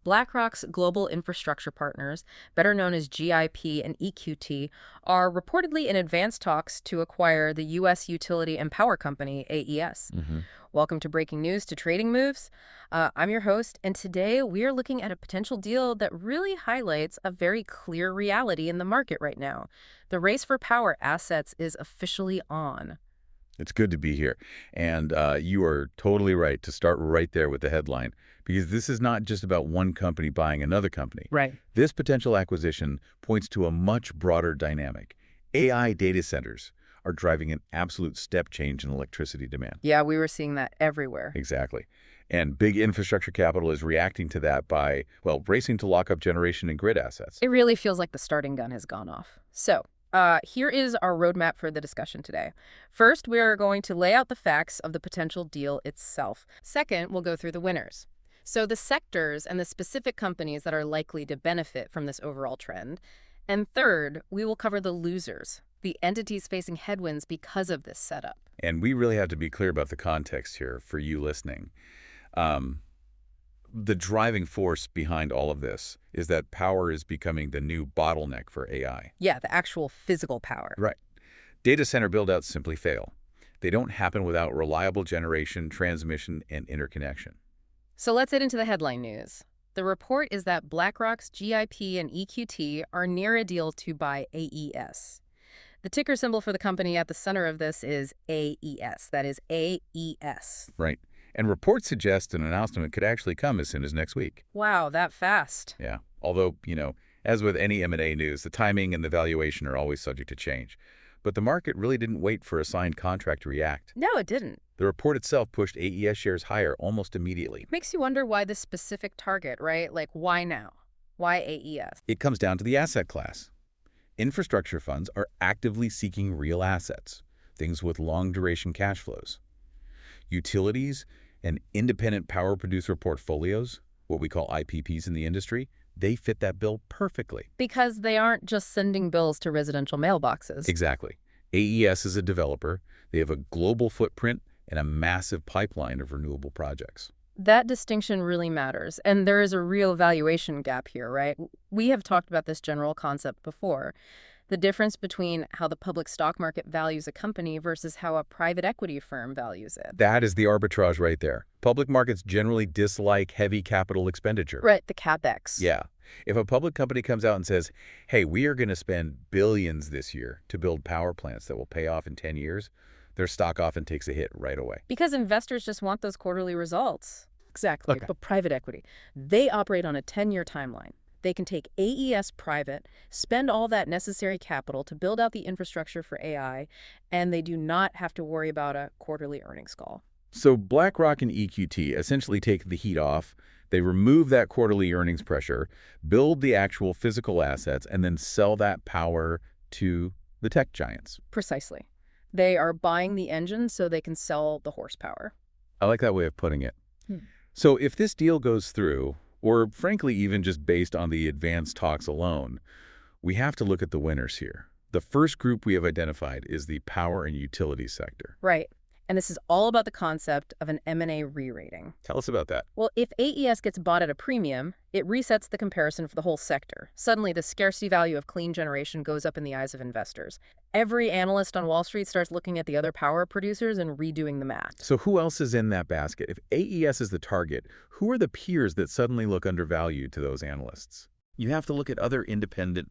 BlackRock's global infrastructure partners, better known as GIP and EQT, are reportedly in advanced talks to acquire the U.S. utility and power company, AES. Welcome to Breaking News to Trading Moves. I'm your host, and today we are looking at a potential deal that really highlights a very clear reality in the market right now. The race for power assets is officially on. It's good to be here. And you are totally right to start right there with the headline, because this is not just about one company buying another company. Right. This potential acquisition points to a much broader dynamic. AI data centers are driving an absolute step change in electricity demand. Yeah, we were seeing that everywhere. Exactly. And big infrastructure capital is reacting to that by, well, racing to lock up generation and grid assets. It really feels like the starting gun has gone off. So, here is our roadmap for the discussion today. First, we are going to lay out the facts of the potential deal itself. Second, we'll go through the winners. So the sectors and the specific companies that are likely to benefit from this overall trend. And third, we will cover the losers, the entities facing headwinds because of this setup. And we really have to be clear about the context here for you listening. The driving force behind all of this is that power is becoming the new bottleneck for AI. Yeah, the actual physical power. Right. Data center buildouts simply fail. They don't happen without reliable generation, transmission, and interconnection. So let's get into the headline news. The report is that BlackRock's GIP and EQT are near a deal to buy AES. The ticker symbol for the company at the center of this is AES. That is AES. Right. And reports suggest an announcement could actually come as soon as next week. Wow, that fast. Yeah. Although, as with any M&A news, the timing and the valuation are always subject to change. But the market really didn't wait for a signed contract to react. No, it didn't. The report itself pushed AES shares higher almost immediately. Makes you wonder why this specific target, right? Like, why now? Why AES? It comes down to the asset class. Infrastructure funds are actively seeking real assets, things with long-duration cash flows. Utilities and independent power producer portfolios, what we call IPPs in the industry, they fit that bill perfectly. Because they aren't just sending bills to residential mailboxes. Exactly. AES is a developer. They have a global footprint and a massive pipeline of renewable projects. That distinction really matters, and there is a real valuation gap here, right? We have talked about this general concept before. The difference between how the public stock market values a company versus how a private equity firm values it. That is the arbitrage right there. Public markets generally dislike heavy capital expenditure. Right, the CapEx. Yeah. If a public company comes out and says, hey, we are going to spend billions this year to build power plants that will pay off in 10 years, their stock often takes a hit right away. Because investors just want those quarterly results. Exactly. Okay. But private equity, they operate on a 10-year timeline. They can take AES private, spend all that necessary capital to build out the infrastructure for AI, and they do not have to worry about a quarterly earnings call. So BlackRock and EQT essentially take the heat off. They remove that quarterly earnings pressure, build the actual physical assets, and then sell that power to the tech giants. Precisely. They are buying the engine so they can sell the horsepower. I like that way of putting it. So if this deal goes through, or frankly even just based on the advanced talks alone, we have to look at the winners here. The first group we have identified is the power and utility sector. Right. And this is all about the concept of an M&A re-rating. Tell us about that. Well, if AES gets bought at a premium, it resets the comparison for the whole sector. Suddenly, the scarcity value of clean generation goes up in the eyes of investors. Every analyst on Wall Street starts looking at the other power producers and redoing the math. So who else is in that basket? If AES is the target, who are the peers that suddenly look undervalued to those analysts? You have to look at other independent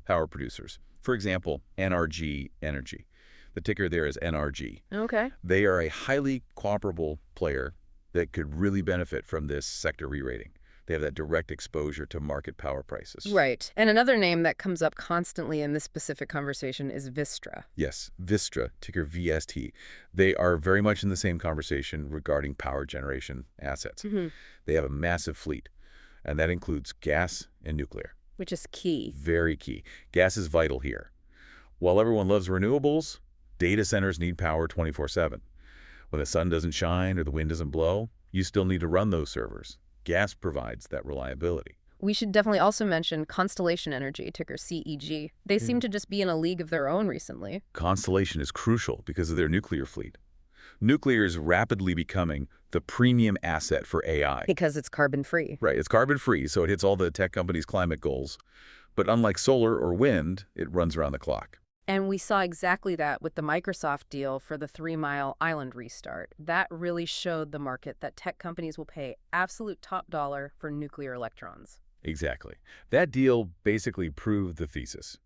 power producers. For example, NRG Energy. The ticker there is NRG. Okay. They are a highly comparable player that could really benefit from this sector re-rating. They have that direct exposure to market power prices. Right. And another name that comes up constantly in this specific conversation is Vistra. Yes, Vistra, ticker VST. They are very much in the same conversation regarding power generation assets. They have a massive fleet, and that includes gas and nuclear. Which is key. Very key. Gas is vital here. While everyone loves renewables, data centers need power 24/7. When the sun doesn't shine or the wind doesn't blow, you still need to run those servers. Gas provides that reliability. We should definitely also mention Constellation Energy, ticker CEG. They seem to just be in a league of their own recently. Constellation is crucial because of their nuclear fleet. Nuclear is rapidly becoming the premium asset for AI. Because it's carbon-free. Right, it's carbon-free, so it hits all the tech companies' climate goals. But unlike solar or wind, it runs around the clock. And we saw exactly that with the Microsoft deal for the 3 Mile Island restart. That really showed the market that tech companies will pay absolute top dollar for nuclear electrons. Exactly. That deal basically proved the thesis.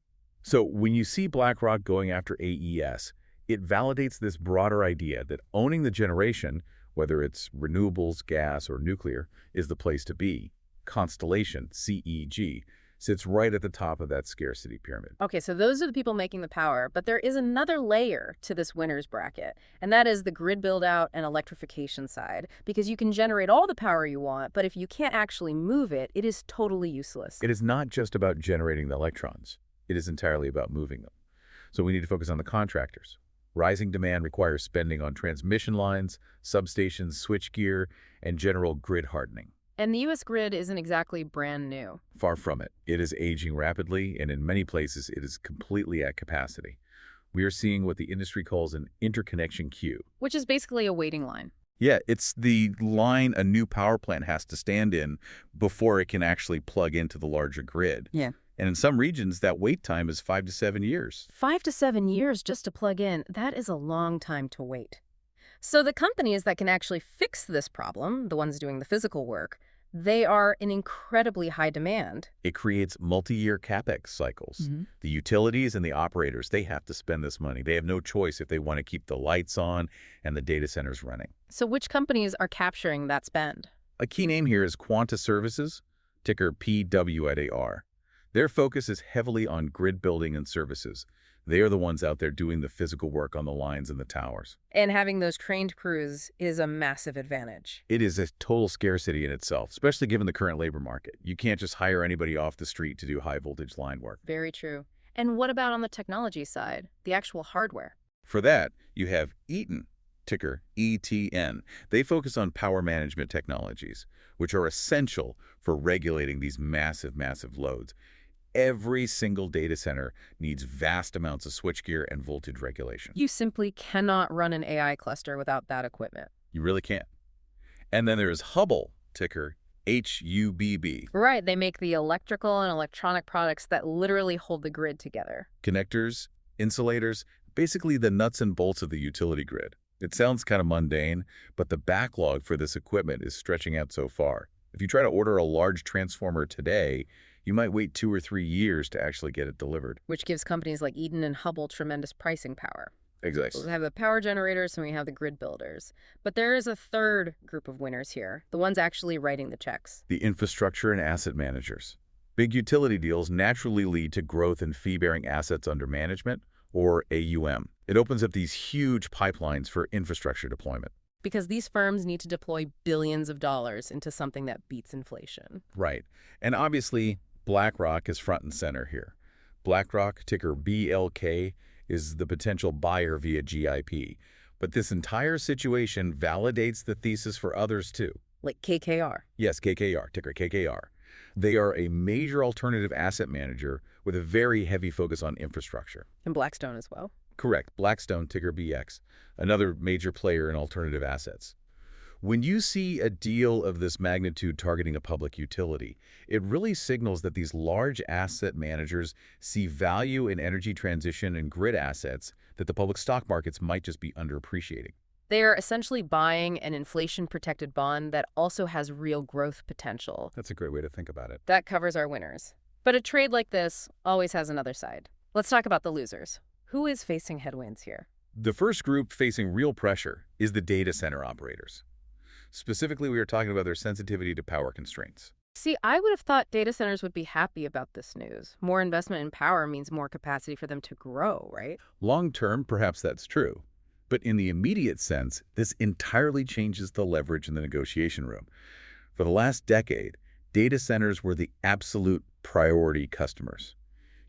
So when you see BlackRock going after AES, it validates this broader idea that owning the generation, whether it's renewables, gas, or nuclear, is the place to be. Constellation, CEG, sits right at the top of that scarcity pyramid. Okay, so those are the people making the power, but there is another layer to this winner's bracket, and that is the grid build-out and electrification side, because you can generate all the power you want, but if you can't actually move it, it is totally useless. It is not just about generating the electrons. It is entirely about moving them. So we need to focus on the contractors. Rising demand requires spending on transmission lines, substations, switchgear, and general grid hardening. And the U.S. grid isn't exactly brand new. Far from it. It is aging rapidly, and in many places, it is completely at capacity. We are seeing what the industry calls an interconnection queue. Which is basically a waiting line. Yeah, it's the line a new power plant has to stand in before it can actually plug into the larger grid. Yeah. And in some regions, that wait time is 5 to 7 years. 5 to 7 years just to plug in, that is a long time to wait. So the companies that can actually fix this problem, the ones doing the physical work, they are in incredibly high demand. It creates multi-year capex cycles. The utilities and the operators, they have to spend this money. They have no choice if they want to keep the lights on and the data centers running. So which companies are capturing that spend? A key name here is Quanta Services, ticker PWAR. Their focus is heavily on grid building and services. They are the ones out there doing the physical work on the lines and the towers. And having those trained crews is a massive advantage. It is a total scarcity in itself, especially given the current labor market. You can't just hire anybody off the street to do high-voltage line work. Very true. And what about on the technology side, the actual hardware? For that, you have Eaton, ticker ETN. They focus on power management technologies, which are essential for regulating these massive, massive loads. Every single data center needs vast amounts of switchgear and voltage regulation. You simply cannot run an AI cluster without that equipment. You really can't. And then there's Hubble, ticker HUBB. Right, they make the electrical and electronic products that literally hold the grid together. Connectors, insulators, basically the nuts and bolts of the utility grid. It sounds kind of mundane, but the backlog for this equipment is stretching out so far. If you try to order a large transformer today, you might wait 2 or 3 years to actually get it delivered. Which gives companies like Eaton and Hubble tremendous pricing power. Exactly. So we have the power generators and we have the grid builders. But there is a third group of winners here, the ones actually writing the checks. The infrastructure and asset managers. Big utility deals naturally lead to growth in fee-bearing assets under management, or AUM. It opens up these huge pipelines for infrastructure deployment. Because these firms need to deploy billions of dollars into something that beats inflation. Right. And obviously, BlackRock is front and center here. BlackRock, ticker BLK, is the potential buyer via GIP. But this entire situation validates the thesis for others too. Like KKR. Yes, KKR, ticker KKR. They are a major alternative asset manager with a very heavy focus on infrastructure. And Blackstone as well. Correct. Blackstone, ticker BX, another major player in alternative assets. When you see a deal of this magnitude targeting a public utility, it really signals that these large asset managers see value in energy transition and grid assets that the public stock markets might just be underappreciating. They are essentially buying an inflation-protected bond that also has real growth potential. That's a great way to think about it. That covers our winners. But a trade like this always has another side. Let's talk about the losers. Who is facing headwinds here? The first group facing real pressure is the data center operators. Specifically, we are talking about their sensitivity to power constraints. See, I would have thought data centers would be happy about this news. More investment in power means more capacity for them to grow, right? Long term, perhaps that's true. But in the immediate sense, this entirely changes the leverage in the negotiation room. For the last decade, data centers were the absolute priority customers.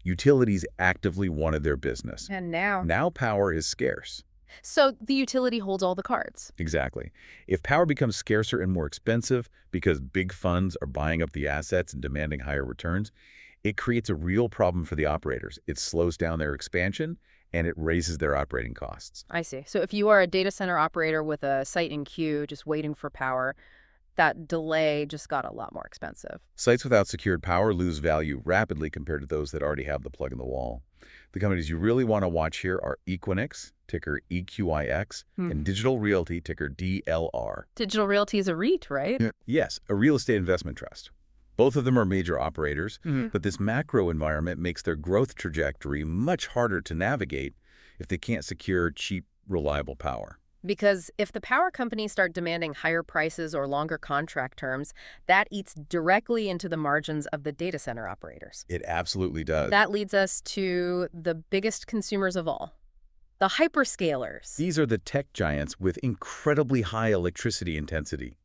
Utilities actively wanted their business. And now? Now power is scarce. So the utility holds all the cards. Exactly. If power becomes scarcer and more expensive because big funds are buying up the assets and demanding higher returns, it creates a real problem for the operators. It slows down their expansion and it raises their operating costs. I see. So if you are a data center operator with a site in queue just waiting for power, that delay just got a lot more expensive. Sites without secured power lose value rapidly compared to those that already have the plug in the wall. The companies you really want to watch here are Equinix, ticker EQIX, and Digital Realty, ticker DLR. Digital Realty is a REIT, right? Yeah. Yes, a real estate investment trust. Both of them are major operators, but this macro environment makes their growth trajectory much harder to navigate if they can't secure cheap, reliable power. Because if the power companies start demanding higher prices or longer contract terms, that eats directly into the margins of the data center operators. It absolutely does. That leads us to the biggest consumers of all, the hyperscalers. These are the tech giants with incredibly high electricity intensity.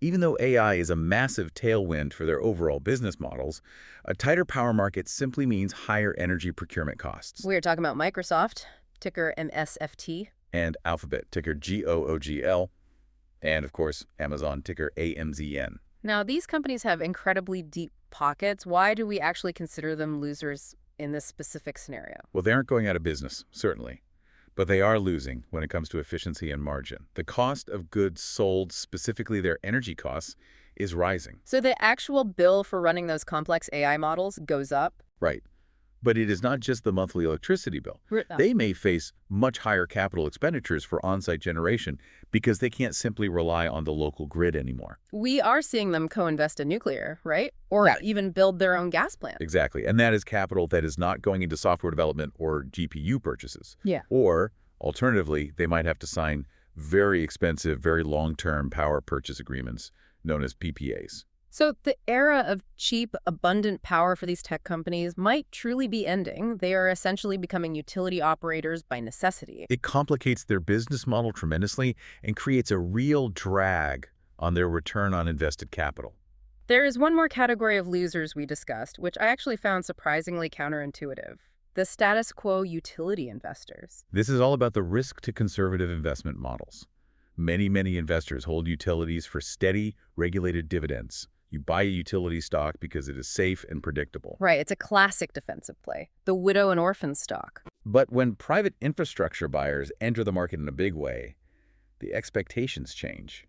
Even though AI is a massive tailwind for their overall business models, a tighter power market simply means higher energy procurement costs. We're talking about Microsoft, ticker MSFT. And Alphabet, ticker GOOGL, and of course, Amazon, ticker AMZN. Now, these companies have incredibly deep pockets. Why do we actually consider them losers in this specific scenario? Well, they aren't going out of business, certainly, but they are losing when it comes to efficiency and margin. The cost of goods sold, specifically their energy costs, is rising. So the actual bill for running those complex AI models goes up? Right. But it is not just the monthly electricity bill. They may face much higher capital expenditures for on-site generation because they can't simply rely on the local grid anymore. We are seeing them co-invest in nuclear, right? Or even build their own gas plant. Exactly. And that is capital that is not going into software development or GPU purchases. Yeah. Or, alternatively, they might have to sign very expensive, very long-term power purchase agreements known as PPAs. So the era of cheap, abundant power for these tech companies might truly be ending. They are essentially becoming utility operators by necessity. It complicates their business model tremendously and creates a real drag on their return on invested capital. There is one more category of losers we discussed, which I actually found surprisingly counterintuitive. The status quo utility investors. This is all about the risk to conservative investment models. Many investors hold utilities for steady, regulated dividends. You buy a utility stock because it is safe and predictable. Right, it's a classic defensive play, the widow and orphan stock. But when private infrastructure buyers enter the market in a big way, the expectations change.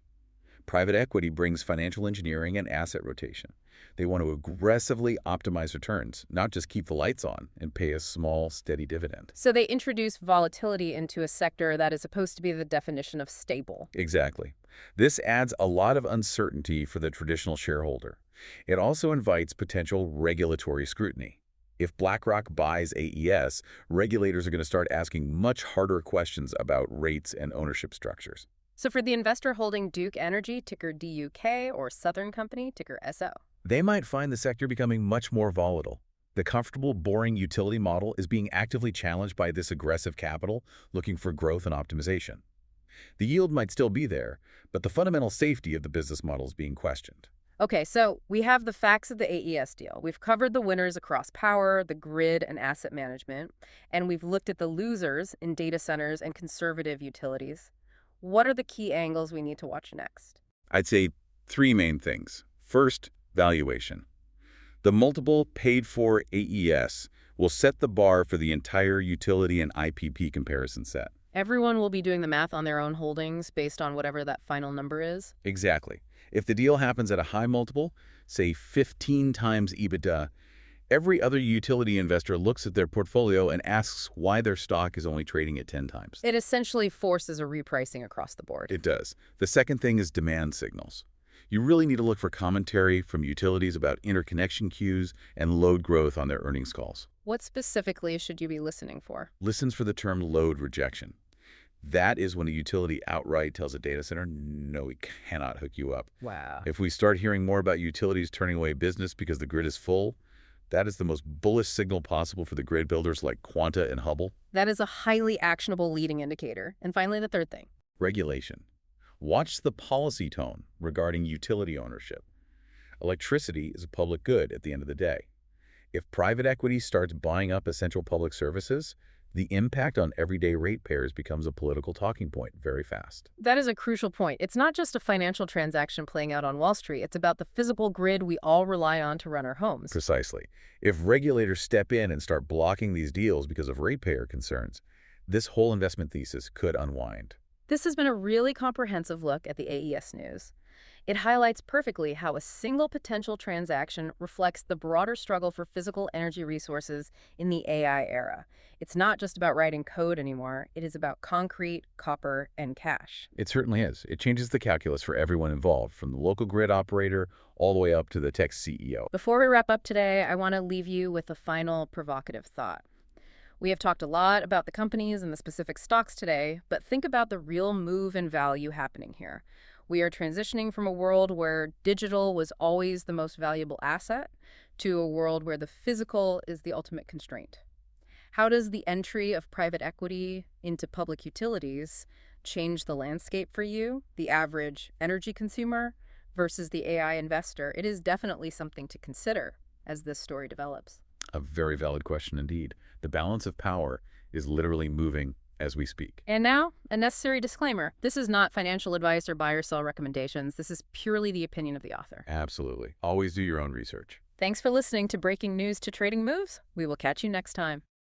Private equity brings financial engineering and asset rotation. They want to aggressively optimize returns, not just keep the lights on and pay a small, steady dividend. So they introduce volatility into a sector that is supposed to be the definition of stable. Exactly. This adds a lot of uncertainty for the traditional shareholder. It also invites potential regulatory scrutiny. If BlackRock buys AES, regulators are going to start asking much harder questions about rates and ownership structures. So for the investor holding Duke Energy, ticker DUK, or Southern Company, ticker SO, they might find the sector becoming much more volatile. The comfortable, boring utility model is being actively challenged by this aggressive capital looking for growth and optimization. The yield might still be there, but the fundamental safety of the business model is being questioned. Okay, so we have the facts of the AES deal. We've covered the winners across power, the grid, and asset management, and we've looked at the losers in data centers and conservative utilities. What are the key angles we need to watch next? I'd say three main things. First, valuation. The multiple paid for AES will set the bar for the entire utility and IPP comparison set. Everyone will be doing the math on their own holdings based on whatever that final number is? Exactly. If the deal happens at a high multiple, say 15 times EBITDA, every other utility investor looks at their portfolio and asks why their stock is only trading at 10 times. It essentially forces a repricing across the board. It does. The second thing is demand signals. You really need to look for commentary from utilities about interconnection queues and load growth on their earnings calls. What specifically should you be listening for? Listens for the term load rejection. That is when a utility outright tells a data center, no, we cannot hook you up. Wow. If we start hearing more about utilities turning away business because the grid is full, that is the most bullish signal possible for the grid builders like Quanta and Hubble. That is a highly actionable leading indicator. And finally, the third thing. Regulation. Watch the policy tone regarding utility ownership. Electricity is a public good at the end of the day. If private equity starts buying up essential public services, The impact on everyday ratepayers becomes a political talking point very fast. That is a crucial point. It's not just a financial transaction playing out on Wall Street. It's about the physical grid we all rely on to run our homes. Precisely. If regulators step in and start blocking these deals because of ratepayer concerns, this whole investment thesis could unwind. This has been a really comprehensive look at the AES news. It highlights perfectly how a single potential transaction reflects the broader struggle for physical energy resources in the AI era. It's not just about writing code anymore. It is about concrete, copper, and cash. It certainly is. It changes the calculus for everyone involved, from the local grid operator all the way up to the tech CEO. Before we wrap up today, I want to leave you with a final provocative thought. We have talked a lot about the companies and the specific stocks today, but think about the real move in value happening here. We are transitioning from a world where digital was always the most valuable asset to a world where the physical is the ultimate constraint. How does the entry of private equity into public utilities change the landscape for you, the average energy consumer versus the AI investor? It is definitely something to consider as this story develops. A very valid question indeed. The balance of power is literally moving as we speak. And now, a necessary disclaimer. This is not financial advice or buy or sell recommendations. This is purely the opinion of the author. Absolutely. Always do your own research. Thanks for listening to Breaking News to Trading Moves. We will catch you next time.